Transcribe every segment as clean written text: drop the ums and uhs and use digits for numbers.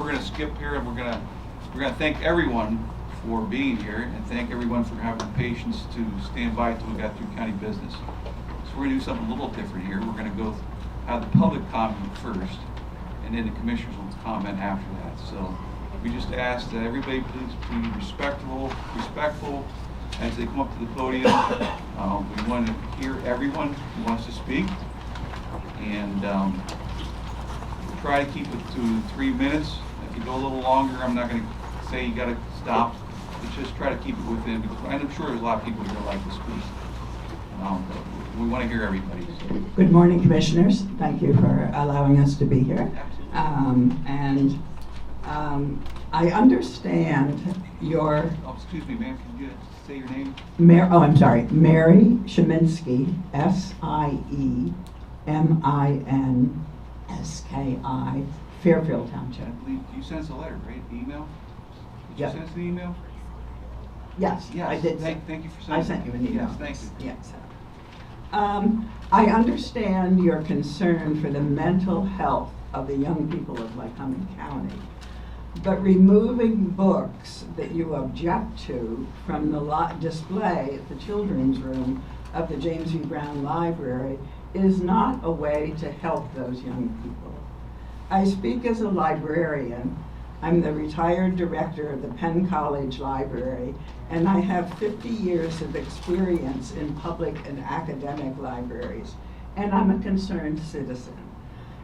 we're going to skip here, and we're going to thank everyone for being here, and thank everyone for having the patience to stand by until we got through county business. So we're going to do something a little different here. We're going to go have the public comment first, and then the commissioners will comment after that. So we just ask that everybody please be respectful as they come up to the podium. We want to hear everyone who wants to speak, and we'll try to keep it to 3 minutes. If you go a little longer, I'm not going to say you got to stop. But just try to keep it within, because I'm sure there's a lot of people here who like to speak. But we want to hear everybody. So. Good morning, Commissioners. Thank you for allowing us to be here. I understand your... Oh, excuse me, ma'am. Can you say your name? I'm sorry. Mary Sheminsky, S-I-E-M-I-N-S-K-I, Fairfield Township. I believe you sent us a letter, right? Email? Did Yep. you send us the email? Yes, Yes. I did. Thank you for sending I sent you an email. Yes, thank you. Yes. I understand your concern for the mental health of the young people of Lycoming County, but removing books that you object to from the display at the children's room of the James V. Brown Library is not a way to help those young people. I speak as a librarian. I'm the retired director of the Penn College Library, and I have 50 years of experience in public and academic libraries, and I'm a concerned citizen.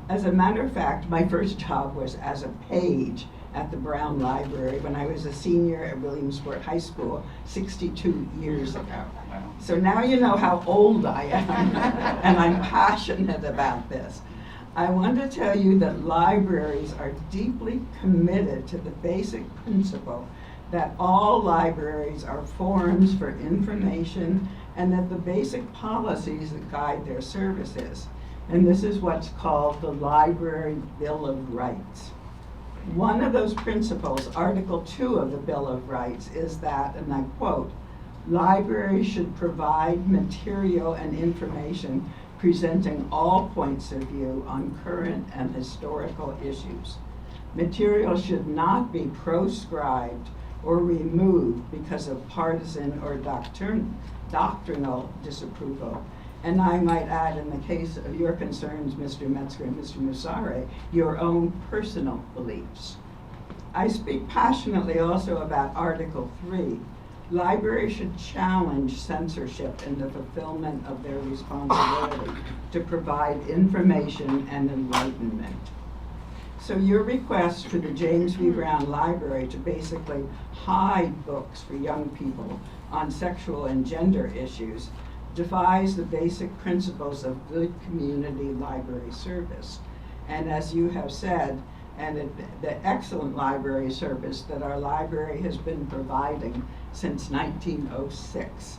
As a matter of fact, my first job was as a page at the Brown Library when I was a senior at Williamsport High School 62 years ago. Wow. So now you know how old I am, and I'm passionate about this. I want to tell you that libraries are deeply committed to the basic principle that all libraries are forums for information and that the basic policies that guide their services. And this is what's called the Library Bill of Rights. One of those principles, Article 2 of the Bill of Rights, is that, and I quote, libraries should provide material and information presenting all points of view on current and historical issues. Material should not be proscribed or removed because of partisan or doctrinal disapproval. And I might add, in the case of your concerns, Mr. Metzger and Mr. Musare, your own personal beliefs. I speak passionately also about Article 3. Libraries should challenge censorship in the fulfillment of their responsibility to provide information and enlightenment. So your request for the James V. Brown Library to basically hide books for young people on sexual and gender issues defies the basic principles of good community library service. And as you have said, and the excellent library service that our library has been providing since 1906.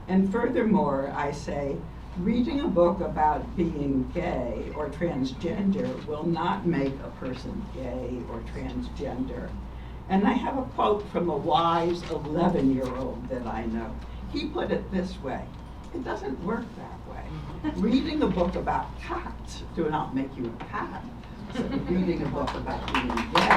And furthermore, I say, reading a book about being gay or transgender will not make a person gay or transgender. And I have a quote from a wise 11-year-old that I know. He put it this way: it doesn't work that way. Reading a book about cats do not make you a cat. So reading a book about being gay.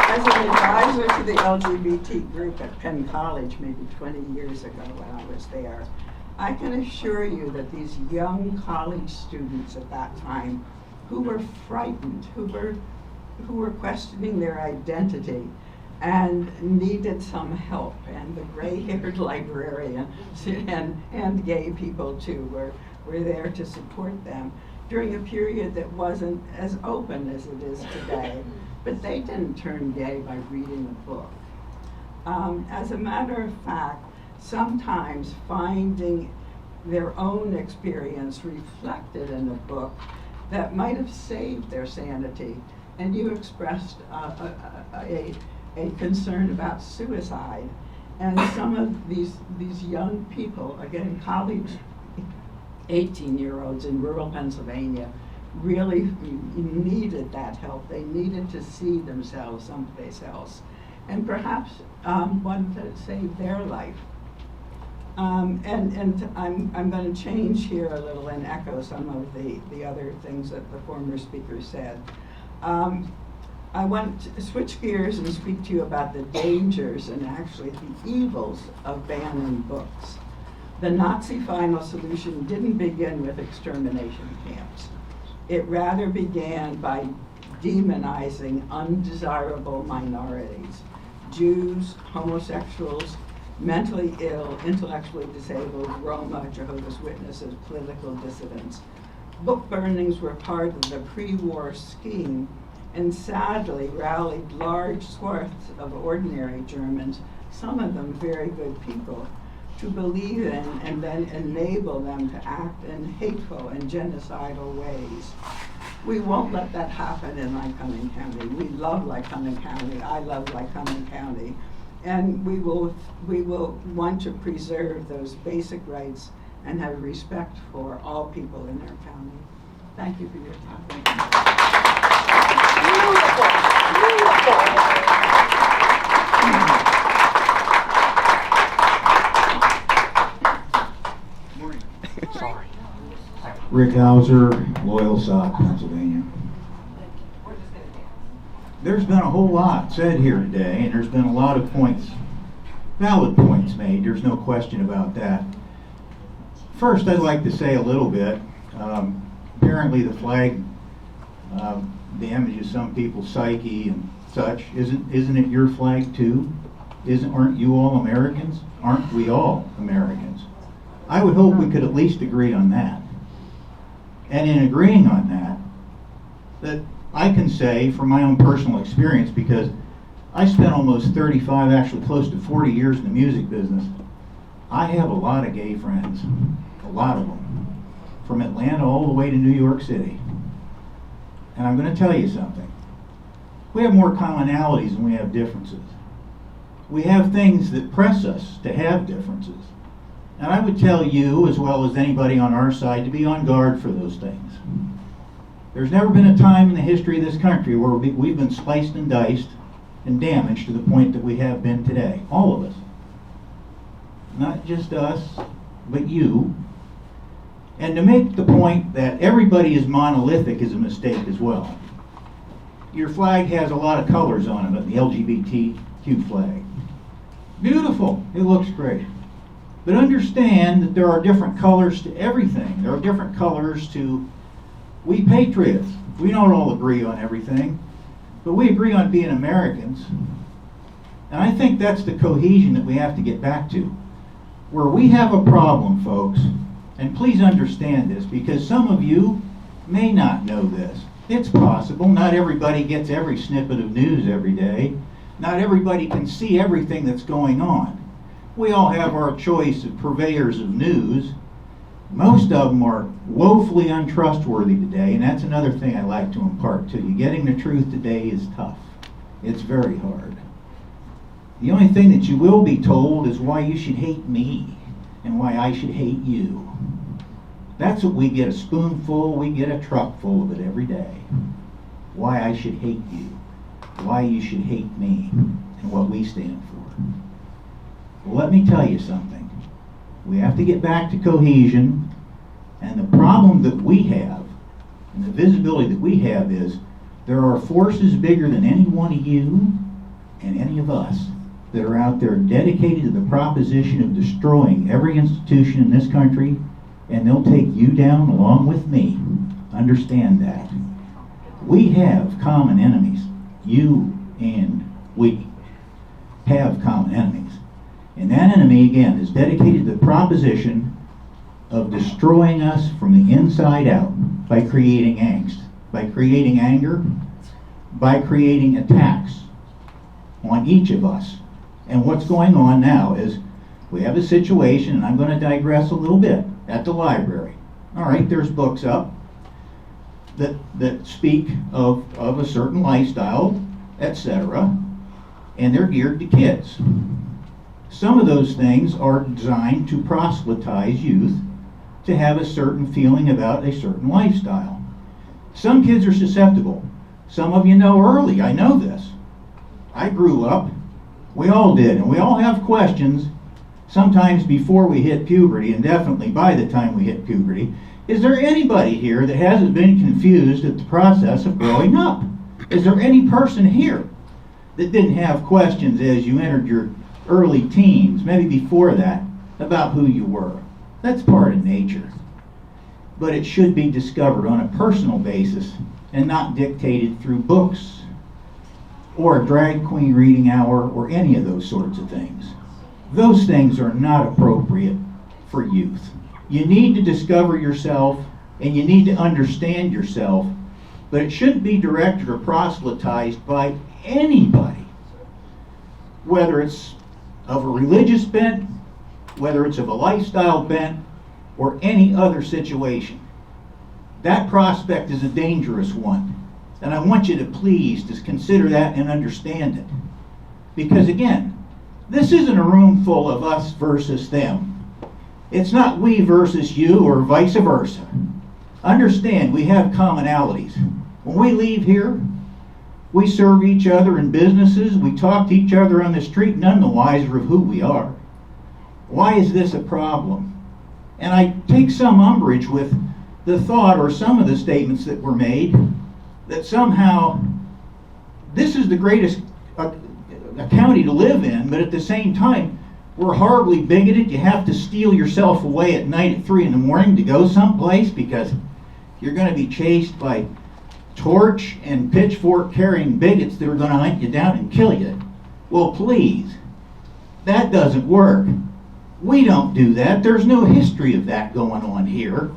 As an advisor to the LGBT group at Penn College maybe 20 years ago when I was there, I can assure you that these young college students at that time who were frightened, who were questioning their identity and needed some help, and the gray-haired librarian and gay people too were there to support them during a period that wasn't as open as it is today. But they didn't turn gay by reading a book. As a matter of fact, sometimes finding their own experience reflected in a book that might have saved their sanity. And you expressed a concern about suicide. And some of these young people, again, college 18-year-olds in rural Pennsylvania, really needed that help. They needed to see themselves someplace else, and perhaps wanted to save their life. And I'm going to change here a little and echo some of the other things that the former speaker said. I want to switch gears and speak to you about the dangers and actually the evils of banning books. The Nazi final solution didn't begin with extermination camps. It rather began by demonizing undesirable minorities, Jews, homosexuals, mentally ill, intellectually disabled, Roma, Jehovah's Witnesses, political dissidents. Book burnings were part of the pre-war scheme and sadly rallied large swaths of ordinary Germans, some of them very good people, to believe in and then enable them to act in hateful and genocidal ways. We won't let that happen in Lycoming County. We love Lycoming County. I love Lycoming County. And we will want to preserve those basic rights and have respect for all people in our county. Thank you for your time. Thank you. Morning. Sorry. Rick Hauser, Loyalsock, Pennsylvania. There's been a whole lot said here today, and there's been a lot of points, valid points made. There's no question about that. First, I'd like to say a little bit. Apparently the flag damages some people's psyche and such. Isn't it your flag too? Aren't you all Americans? Aren't we all Americans? I would hope we could at least agree on that. And in agreeing on that I can say from my own personal experience, because I spent almost 35, actually close to 40 years in the music business, I have a lot of gay friends, a lot of them, from Atlanta all the way to New York City. And I'm going to tell you something. We have more commonalities than we have differences. We have things that press us to have differences. And I would tell you, as well as anybody on our side, to be on guard for those things. There's never been a time in the history of this country where we've been sliced and diced and damaged to the point that we have been today. All of us. Not just us, but you. And to make the point that everybody is monolithic is a mistake as well. Your flag has a lot of colors on it, the LGBTQ flag. Beautiful, it looks great. But understand that there are different colors to everything. There are different colors to we patriots. We don't all agree on everything, but we agree on being Americans. And I think that's the cohesion that we have to get back to. Where we have a problem, folks, and please understand this, because some of you may not know this. It's possible. Not everybody gets every snippet of news every day. Not everybody can see everything that's going on. We all have our choice of purveyors of news. Most of them are woefully untrustworthy today, and that's another thing I like to impart to you. Getting the truth today is tough. It's very hard. The only thing that you will be told is why you should hate me and why I should hate you. That's what we get, a spoonful, we get a truck full of it every day. Why I should hate you, why you should hate me, and what we stand for. Well, let me tell you something. We have to get back to cohesion, and the problem that we have, and the visibility that we have is, there are forces bigger than any one of you and any of us that are out there dedicated to the proposition of destroying every institution in this country, and they'll take you down along with me. Understand that. We have common enemies. You and we have common enemies. And that enemy, again, is dedicated to the proposition of destroying us from the inside out by creating angst, by creating anger, by creating attacks on each of us. And what's going on now is we have a situation, and I'm going to digress a little bit, at the library. All right, there's books up that speak of a certain lifestyle, etc., and they're geared to kids. Some of those things are designed to proselytize youth to have a certain feeling about a certain lifestyle. Some kids are susceptible. Some of you know early, I know this. I grew up, we all did, and we all have questions. sometimes before we hit puberty, and definitely by the time we hit puberty, is there anybody here that hasn't been confused at the process of growing up? Is there any person here that didn't have questions as you entered your early teens, maybe before that, about who you were? That's part of nature. But it should be discovered on a personal basis and not dictated through books or a drag queen reading hour or any of those sorts of things. Those things are not appropriate for youth. You need to discover yourself and you need to understand yourself, but it shouldn't be directed or proselytized by anybody, whether it's of a religious bent, whether it's of a lifestyle bent, or any other situation. That prospect is a dangerous one, and I want you to please just consider that and understand it. Because again, this isn't a room full of us versus them. It's not we versus you or vice versa. Understand, we have commonalities. When we leave here, we serve each other in businesses, we talk to each other on the street, none the wiser of who we are. Why is this a problem? And I take some umbrage with the thought or some of the statements that were made that somehow this is the greatest county to live in, but at the same time, we're horribly bigoted. You have to steal yourself away at night at 3 in the morning to go someplace because you're going to be chased by torch and pitchfork carrying bigots that are going to hunt you down and kill you. Well, please, that doesn't work. We don't do that. There's no history of that going on here.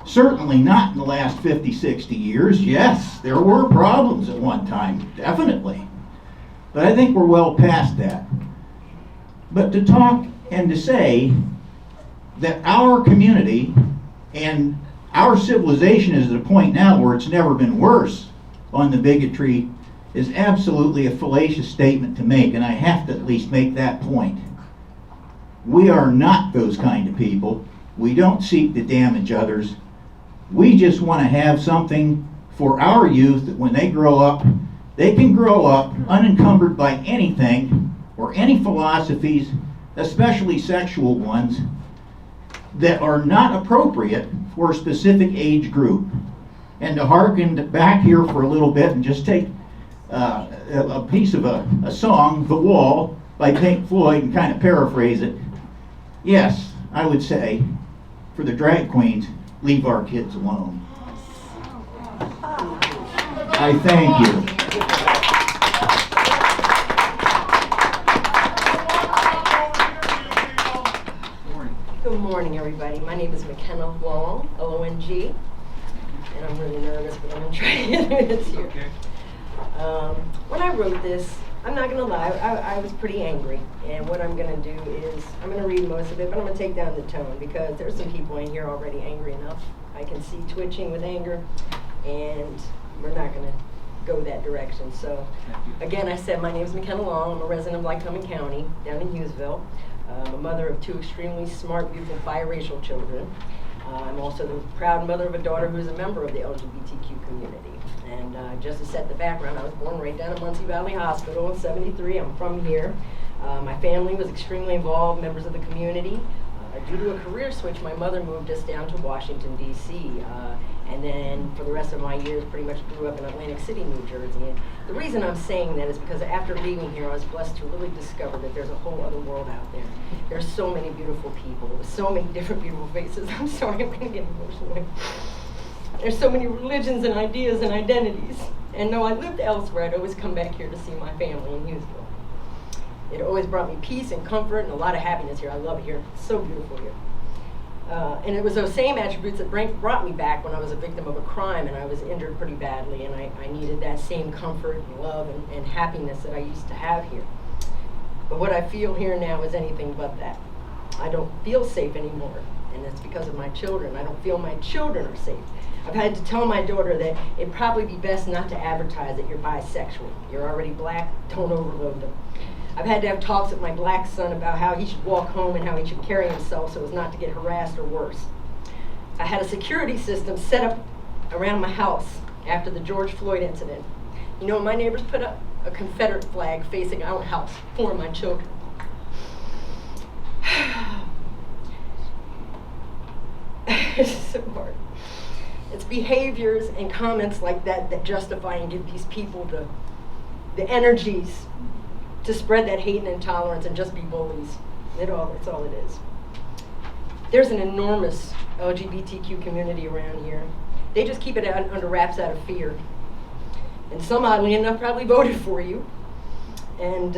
Certainly not in the last 50, 60 years. Yes, there were problems at one time, definitely. But I think we're well past that. But to talk and to say that our community and our civilization is at a point now where it's never been worse on the bigotry is absolutely a fallacious statement to make, and I have to at least make that point. We are not those kind of people. We don't seek to damage others. We just want to have something for our youth that when they grow up, they can grow up unencumbered by anything or any philosophies, especially sexual ones, that are not appropriate for a specific age group. And to hearken back here for a little bit and just take a piece of a song, The Wall, by Pink Floyd, and kind of paraphrase it. Yes, I would say, for the drag queens, leave our kids alone. I thank you. Good morning, everybody. My name is McKenna Long, L-O-N-G, and I'm really nervous, but I'm going to try to get this here. Okay. When I wrote this, I'm not going to lie, I was pretty angry, and what I'm going to do is, I'm going to read most of it, but I'm going to take down the tone, because there's some people in here already angry enough. I can see twitching with anger, and we're not going to go that direction. So, again, I said my name is McKenna Long. I'm a resident of Lycoming County, down in Hughesville. I'm a mother of 2 extremely smart, beautiful, biracial children. I'm also the proud mother of a daughter who is a member of the LGBTQ community. And just to set the background, I was born right down at Muncie Valley Hospital in '73. I'm from here. My family was extremely involved, members of the community. Due to a career switch, my mother moved us down to Washington, D.C. And then for the rest of my years, pretty much grew up in Atlantic City, New Jersey. And the reason I'm saying that is because after leaving here, I was blessed to really discover that there's a whole other world out there. There's so many beautiful people, with so many different beautiful faces. I'm sorry, I'm going to get emotional. There's so many religions and ideas and identities. And though I lived elsewhere, I'd always come back here to see my family in Hughesville. It always brought me peace and comfort and a lot of happiness here. I love it here. It's so beautiful here. And it was those same attributes that brought me back when I was a victim of a crime and I was injured pretty badly, and I needed that same comfort and love and happiness that I used to have here. But what I feel here now is anything but that. I don't feel safe anymore, and it's because of my children. I don't feel my children are safe. I've had to tell my daughter that it'd probably be best not to advertise that you're bisexual. You're already black, don't overload them. I've had to have talks with my black son about how he should walk home and how he should carry himself so as not to get harassed or worse. I had a security system set up around my house after the George Floyd incident. You know, my neighbors put up a Confederate flag facing our house for my children. It's so hard. It's behaviors and comments like that that justify and give these people the energies to spread that hate and intolerance and just be bullies. It's all it is. There's an enormous LGBTQ community around here. They just keep it under wraps out of fear. And some, oddly enough, probably voted for you. And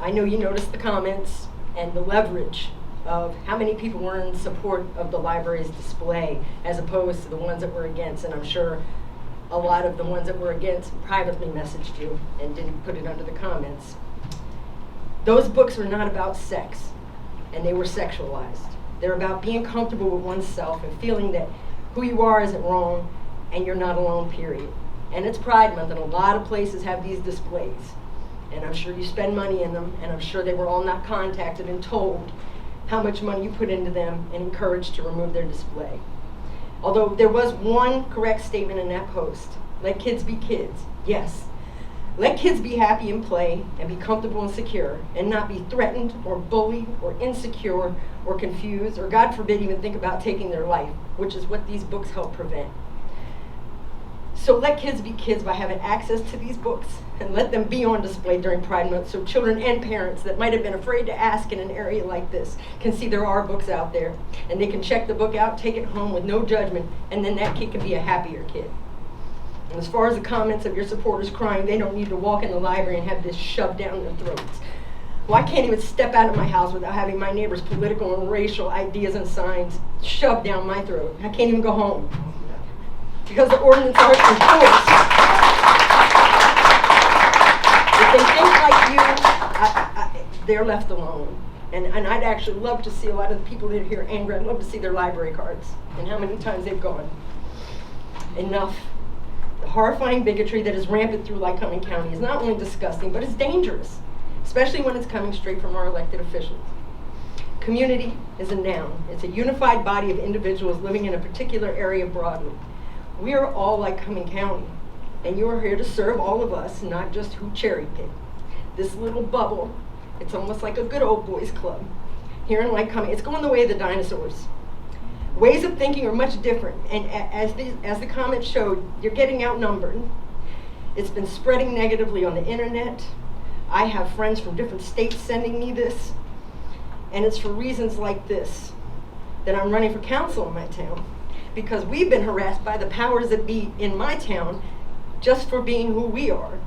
I know you noticed the comments and the leverage of how many people were in support of the library's display as opposed to the ones that were against. And I'm sure a lot of the ones that were against privately messaged you and didn't put it under the comments. Those books were not about sex, and they were sexualized. They're about being comfortable with oneself and feeling that who you are isn't wrong and you're not alone, period. And it's Pride Month, and a lot of places have these displays. And I'm sure you spend money in them, and I'm sure they were all not contacted and told how much money you put into them and encouraged to remove their display. Although there was one correct statement in that post. Let kids be kids. Yes. Let kids be happy and play and be comfortable and secure and not be threatened or bullied or insecure or confused or, God forbid, even think about taking their life, which is what these books help prevent. So let kids be kids by having access to these books and let them be on display during Pride Month so children and parents that might have been afraid to ask in an area like this can see there are books out there and they can check the book out, take it home with no judgment, and then that kid can be a happier kid. And as far as the comments of your supporters crying they don't need to walk in the library and have this shoved down their throats. Well, I can't even step out of my house without having my neighbor's political and racial ideas and signs shoved down my throat. I can't even go home because the ordinance aren't enforced. If they think like you, they're left alone. And I'd actually love to see a lot of the people that are here angry. I'd love to see their library cards and how many times they've gone. Enough. The horrifying bigotry that is rampant through Lycoming County is not only disgusting, but it's dangerous, especially when it's coming straight from our elected officials. Community is a noun. It's a unified body of individuals living in a particular area broadly. We are all Lycoming County, and you are here to serve all of us, not just who cherry pick. This little bubble, it's almost like a good old boys club. Here in Lycoming, it's going the way of the dinosaurs. Ways of thinking are much different, and as the comments showed, you're getting outnumbered. It's been spreading negatively on the internet. I have friends from different states sending me this, and it's for reasons like this that I'm running for council in my town, because we've been harassed by the powers that be in my town just for being who we are.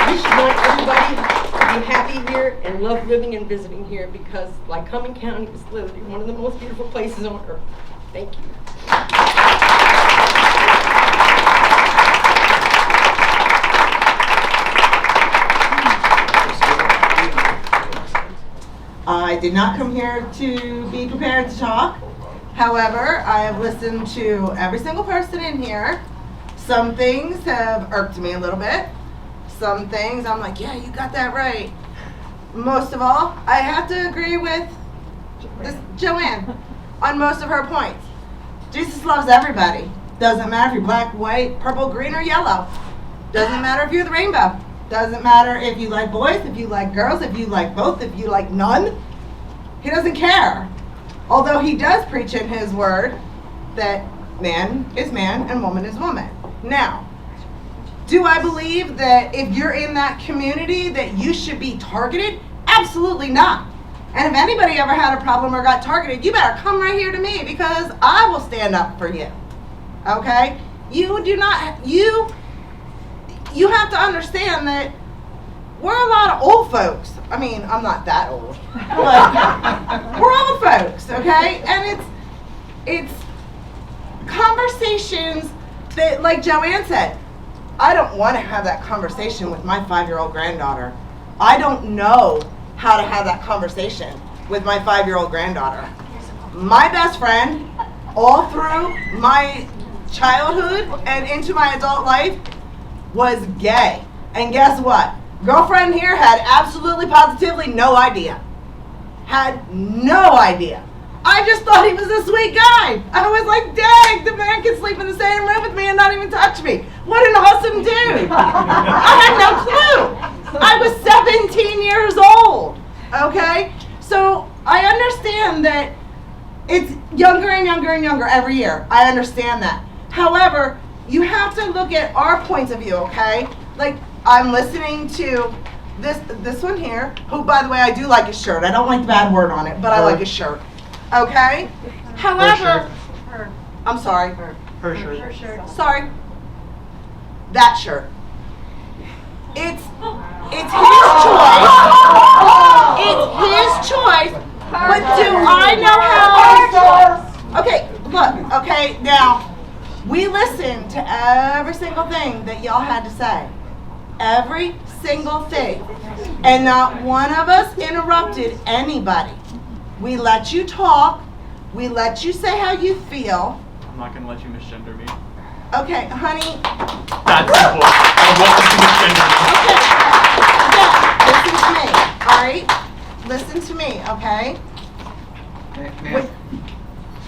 We should want everybody to be happy here and love living and visiting here, because Lycoming County is literally one of the most beautiful places on earth. Thank you. I did not come here to be prepared to talk. However, I have listened to every single person in here. Some things have irked me a little bit. Some things I'm like, yeah, you got that right. Most of all, I have to agree with this Joanne on most of her points. Jesus loves everybody. Doesn't matter if you're black, white, purple, green, or yellow. Doesn't matter if you're the rainbow. Doesn't matter if you like boys, if you like girls, if you like both, if you like none. He doesn't care. Although he does preach in his word that man is man and woman is woman. Now, do I believe that if you're in that community that you should be targeted? Absolutely not. And if anybody ever had a problem or got targeted, you better come right here to me, because I will stand up for you. Okay? You do not, you have to understand that we're a lot of old folks. I mean, I'm not that old, but we're old folks, okay? And it's conversations that, like Joanne said, I don't want to have that conversation with my 5-year-old granddaughter. I don't know how to have that conversation with my 5-year-old granddaughter. My best friend, all through my childhood and into my adult life, was gay. And guess what? Girlfriend here had absolutely, positively no idea. Had no idea. I just thought he was a sweet guy. I was like, dang, the man can sleep in the same room with me and not even touch me. What an awesome dude. I had no clue. I was 17 years old. Okay? So I understand that It's younger and younger and younger every year. I understand that. However, you have to look at our points of view, okay? Like, I'm listening to this one here, who, by the way, I do like his shirt. I don't like the bad word on it, but I like his shirt. Okay? However, I'm sorry. Her shirt. Sorry. That shirt. It's his choice. It's his choice. But do I know how? Okay, look, okay, now, we listened to every single thing that y'all had to say. Every single thing. And not one of us interrupted anybody. We let you talk. We let you say how you feel. I'm not gonna let you misgender me. Okay, honey. That's simple. I want you to misgender me. Okay. Yeah, listen to me, all right? Listen to me, okay? Ma'am,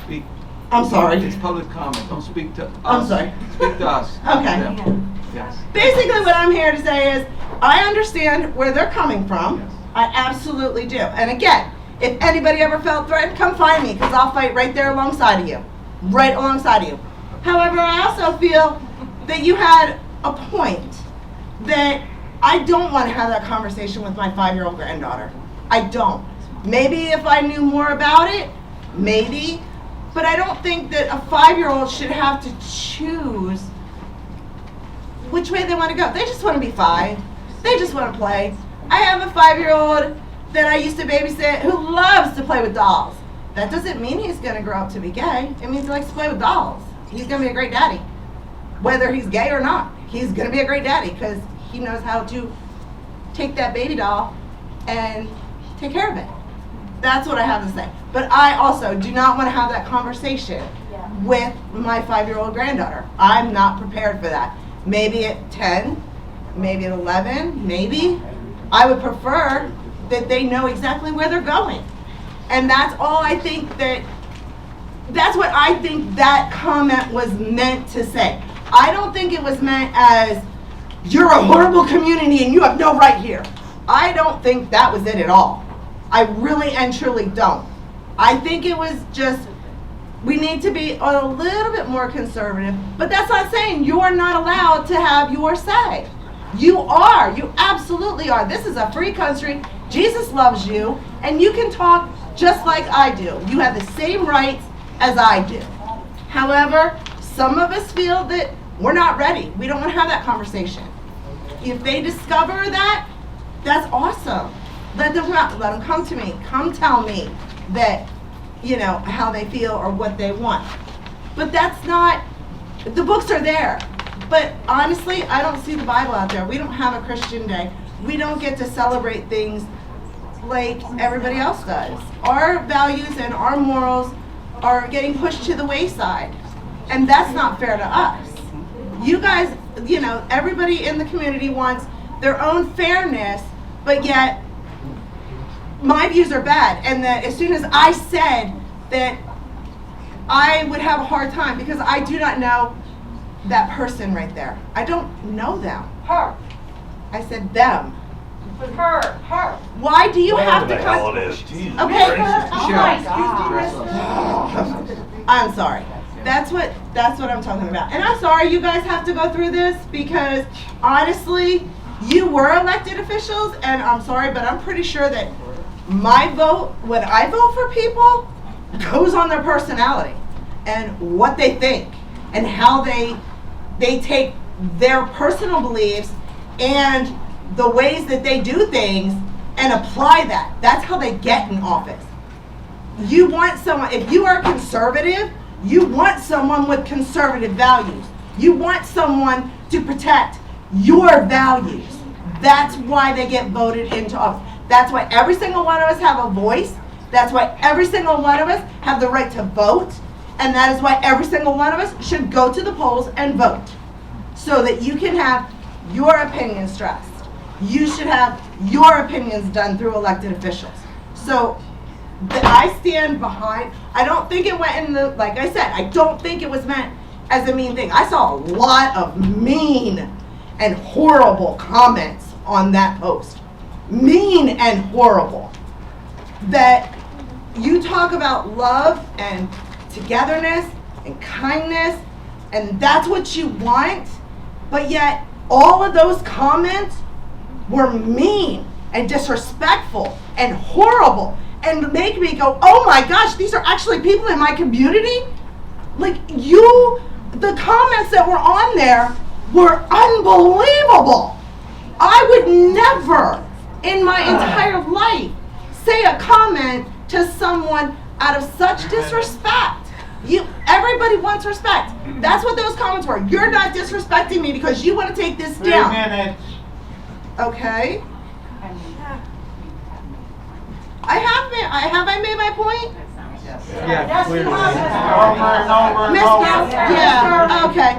speak. I'm sorry. It's public comment. Don't speak to us. I'm sorry. Speak to us. Okay. Them. Yes. Basically, what I'm here to say is, I understand where they're coming from. Yes. I absolutely do. And again, if anybody ever felt threatened, come find me, because I'll fight right there alongside of you. Right alongside of you. However, I also feel that you had a point that I don't want to have that conversation with my 5-year-old granddaughter. I don't. Maybe if I knew more about it, maybe. But I don't think that a 5-year-old should have to choose which way they want to go. They just want to be 5. They just want to play. I have a 5-year-old that I used to babysit who loves to play with dolls. That doesn't mean he's going to grow up to be gay. It means he likes to play with dolls. He's going to be a great daddy. Whether he's gay or not, he's going to be a great daddy because he knows how to take that baby doll and take care of it. That's what I have to say. But I also do not want to have that conversation with my 5-year-old granddaughter. I'm not prepared for that. Maybe at 10, maybe at 11, maybe. I would prefer that they know exactly where they're going. And that's all I think that's what I think that comment was meant to say. I don't think it was meant as, you're a horrible community and you have no right here. I don't think that was it at all. I really and truly don't. I think it was just, we need to be a little bit more conservative, but that's not saying you're not allowed to have your say. You are. You absolutely are. This is a free country. Jesus loves you, and you can talk just like I do. You have the same rights as I do. However, some of us feel that we're not ready. We don't want to have that conversation. If they discover that, that's awesome. Let them come to me. Come tell me that, you know, how they feel or what they want. But that's not, the books are there. But honestly, I don't see the Bible out there. We don't have a Christian day. We don't get to celebrate things like everybody else does. Our values and our morals are getting pushed to the wayside. And that's not fair to us. You guys, you know, everybody in the community wants their own fairness, but yet my views are bad. And that as soon as I said that I would have a hard time because I do not know that person right there. I don't know them. Her. I said them. Her. Why do you have to hell it come? is. Jesus Okay. Christ. Oh my God. I'm sorry. That's what I'm talking about. And I'm sorry you guys have to go through this because honestly, you were elected officials and I'm sorry, but I'm pretty sure that my vote, when I vote for people, goes on their personality and what they think and how they take their personal beliefs and the ways that they do things and apply that. That's how they get in office. You want someone, if you are conservative, you want someone with conservative values. You want someone to protect your values. That's why they get voted into office. That's why every single one of us have a voice. That's why every single one of us have the right to vote. And that is why every single one of us should go to the polls and vote. So that you can have your opinions stressed. You should have your opinions done through elected officials. So I stand behind, I don't think it went in the, like I said, I don't think it was meant as a mean thing. I saw a lot of mean and horrible comments on that post. Mean and horrible. That you You talk about love and togetherness and kindness, and that's what you want, but yet all of those comments were mean and disrespectful and horrible and make me go, oh my gosh, these are actually people in my community? Like the comments that were on there were unbelievable. I would never in my entire life say a comment to someone out of such disrespect. Everybody wants respect. That's what those comments were. You're not disrespecting me because you want to take this down. 3 minutes. Okay. Have I made my point? Yeah, clearly. Yeah, okay.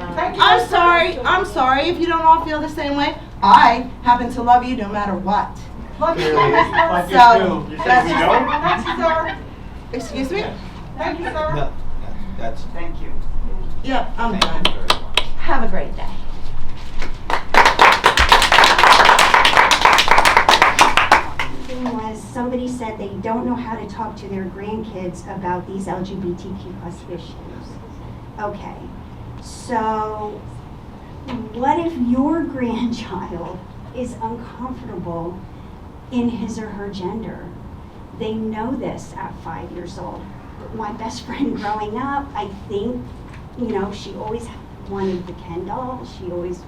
I'm sorry if you don't all feel the same way. I happen to love you no matter what. Love you, Like you So, do. You that's think we don't? Thank you, sir. Excuse me? Thank you, sir. No, that's. Thank you. Yep, I'm Thank you done. very much. Have a great day. Thing was, somebody said they don't know how to talk to their grandkids about these LGBTQ plus issues. Okay, so what if your grandchild is uncomfortable in his or her gender? They know this at 5 years old. My best friend growing up, I think, she always wanted the Ken doll. She always,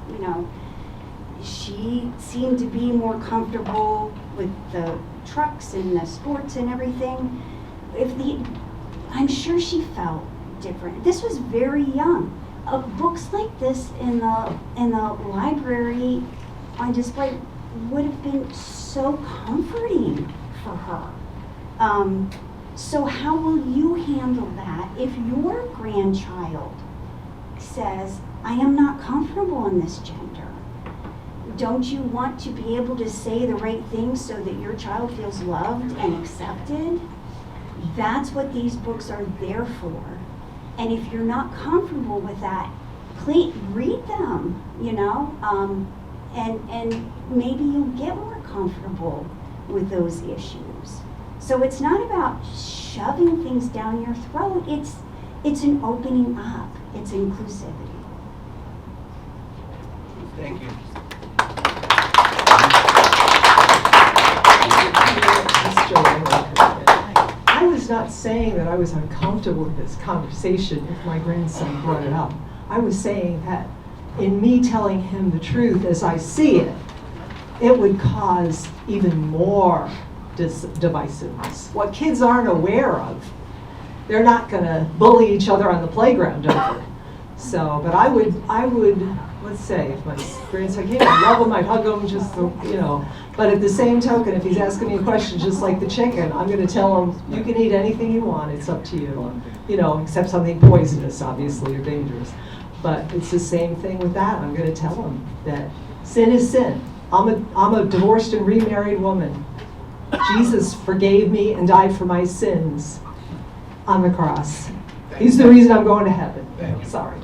she seemed to be more comfortable with the trucks and the sports and everything. I'm sure she felt different. This was very young. Books like this in the library on display would have been so comforting for her. So how will you handle that if your grandchild says, I am not comfortable in this gender? Don't you want to be able to say the right things so that your child feels loved and accepted? That's what these books are there for. And if you're not comfortable with that, please read them, and maybe you'll get more comfortable with those issues. So it's not about shoving things down your throat. It's an opening up. It's inclusivity. Thank you. I was not saying that I was uncomfortable with this conversation if my grandson brought it up. I was saying that in me telling him the truth as I see it, it would cause even more divisiveness. What kids aren't aware of, they're not going to bully each other on the playground over. So, but I would, let's say, if my grandson came, I'd love him, I'd hug him, just, but at the same token, if he's asking me a question just like the chicken, I'm going to tell him, you can eat anything you want, it's up to you. Except something poisonous, obviously, or dangerous. But it's the same thing with that. I'm going to tell him that sin is sin. I'm a divorced and remarried woman. Jesus forgave me and died for my sins on the cross. He's the reason I'm going to heaven. Sorry.